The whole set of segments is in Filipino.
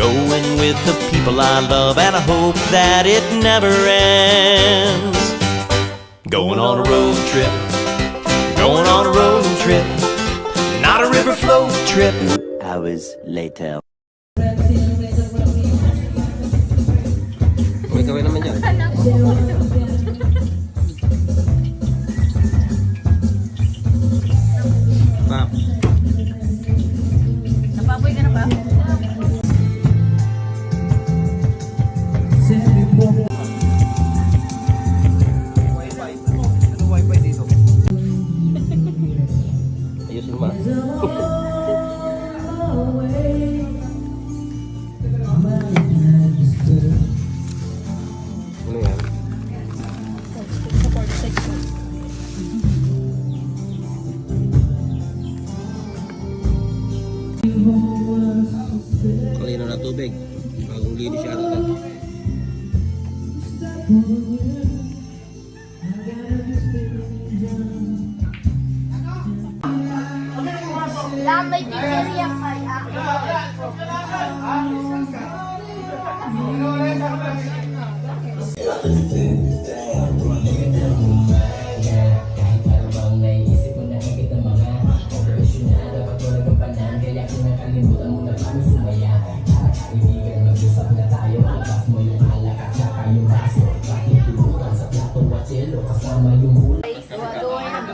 Going with the people I love, and I hope that it never ends. Going on a road trip, going on a road trip, not a river float trip. Hours later. May gawin naman yan. Ma'am. Napapoy ka na ba? Wifi dito. Ayusin mo. Ano yan? Kalino na tubig. Bagong linis siya ata. Lamay din area kay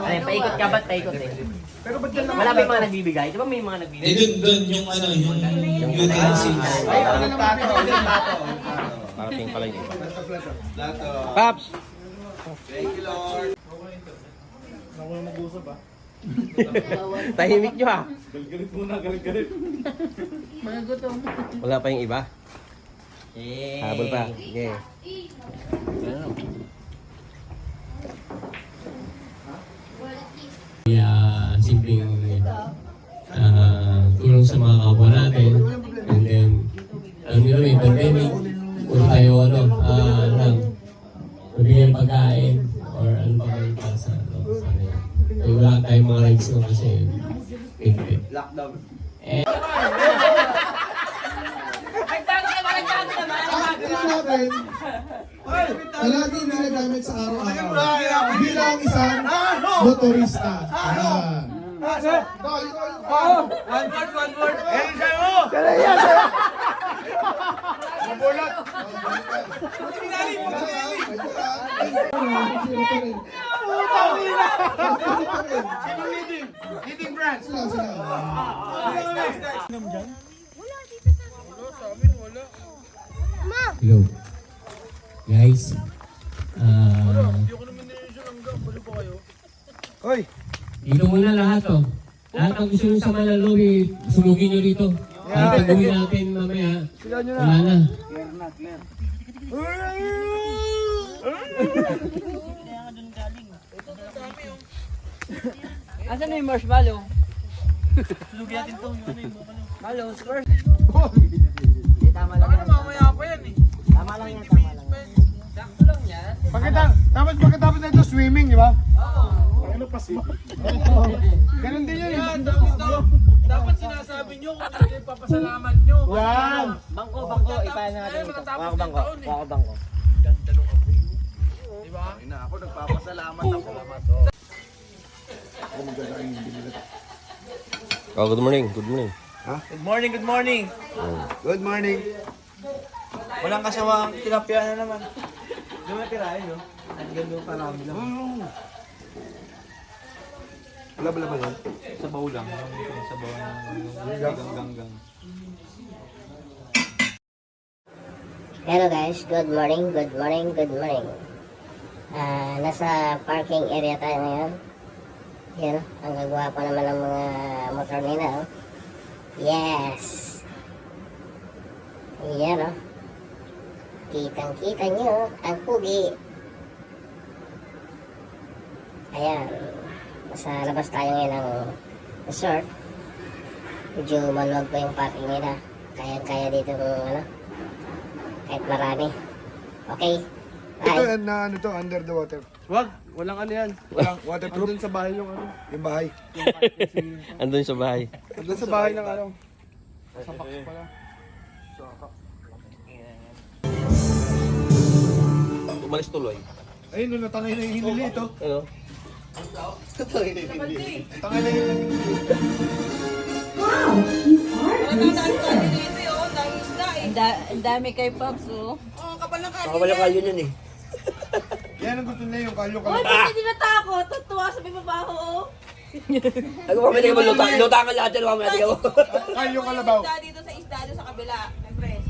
Ay, paikot ka ba't paikot eh? Pero ba't yan wala ba yung mga nagbibigay? Di ba may mga nagbibigay? Doon yung ano, yung utensils. Ay, ang tato. Parating pala yung iba. Paps! Ako yung mag-usap ah. Tahimik nyo ah. Galit muna, galit. mga gutom. Wala pa yung iba? Habol pa. Okay. Simpleng tulong sa mga kapwa natin. And then, alam nyo may pandemic, puro tayo mabigyan pagkain or ano pa kayo para sa kanila. So, wala tayong mga rights ko kasi higpit. Lockdown. Palagi ginagamit sa araw-araw bilang isang motorista. One word. Leading branch. Hello. Guys. Hoy! Dito muna lahat oh. Lahat ang gusto nyo sa Manalobi, sumugin nyo dito. Para pag-uwi natin mamaya, wala na. Asan na yung marshmallow? Sulugi natin ito. Marshmallow, first. Hindi, tama lang yan. Mamaya pa yan eh. Tama lang yan, tama lang yan. Sakto lang yan. Pagkatapos na ito, swimming, di ba? Oo. Ano pasma? Ganun din yun. Dapat sinasabi nyo kung ano yung papasalamat nyo. Yan. Bangko, ipahan na natin ito. Wako bangko, wako bangko. Ganda nung apoy. Diba? Ako nagpapasalamat ako. Oh, good morning. Good morning. Good morning, good morning. Good morning. Walang kasawang tilapia na naman. Dumatirahin, no? Ang ganda parami lang. Wala ba yan? Sabaw lang. Sabaw na ganggang. Hello guys, good morning. Nasa parking area tayo ngayon. Yan, ang gagawa pa naman ng mga motor nila. Oh. Yes! Yan o. Kitang-kita nyo ang pugi. Ayan. Nasa labas tayo ngayon ng resort. Medyo maluwag pa yung parking nila. Kaya dito kahit marami. Okay. Ito Bye. na ano to, under the water. Wag, walang ano yan. Walang waterproof. Andun sa bahay yung ano. Yung bahay. Andun sa bahay. Andun sa bahay ng ano. Sa box pala. Umalis tuloy. Ayun, nung natangay na yung hinili ito. Ano? Tangay na yung hinili. Ang dami kay Pops, oh. Nakabalik kayo yun eh. Yan ang gusto nila yung kalyo Uy, ka. hindi natakot. Tutuwa sa may babaho, oh. Ako mamaya ka luta ka lahat yan mamaya ka mo. Kalyo kalabaw. Dito sa isda, doon sa kabila. Siyempre.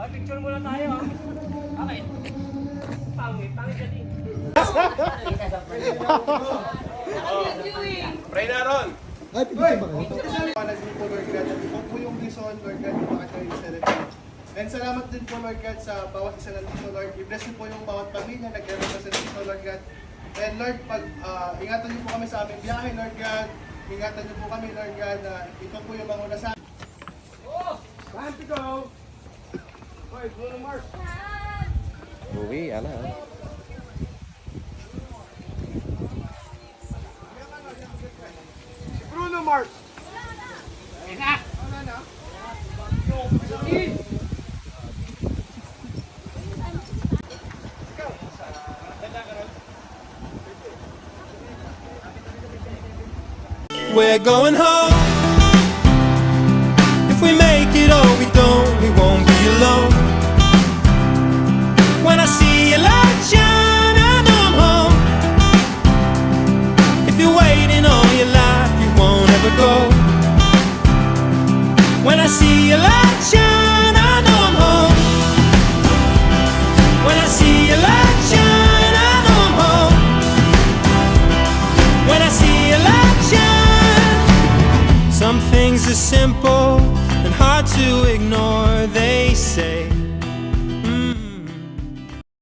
Picture muna tayo ha. Okay. Pangit ka din. Pray na ron! Ay, pipigyan ba kayo? Palag din po, Lord God. Ito po yung reason, Lord God, yung bakit kayo i-celebrate. And salamat din po, Lord God, sa bawat isa na dito, Lord. I-bless niyo po yung bawat pamilya na nag-represent dito, Lord God. And Lord, ingatan niyo po kami sa aming biyahe, Lord God. Ingatan niyo po kami, Lord God, na ito po yung manguna sa amin. Time to go! Hoy, Bruno Mars! Uwi, ano? Bruno Mars! We're going home. If we make it or we don't, we won't be alone. When I see your light shine, I know I'm home. If you're waiting all your life, you won't ever go. When I see your light shine, I know I'm home. When I see your light shine, I know I'm home. When I see your light shine. Some things are simple and hard to ignore, they say.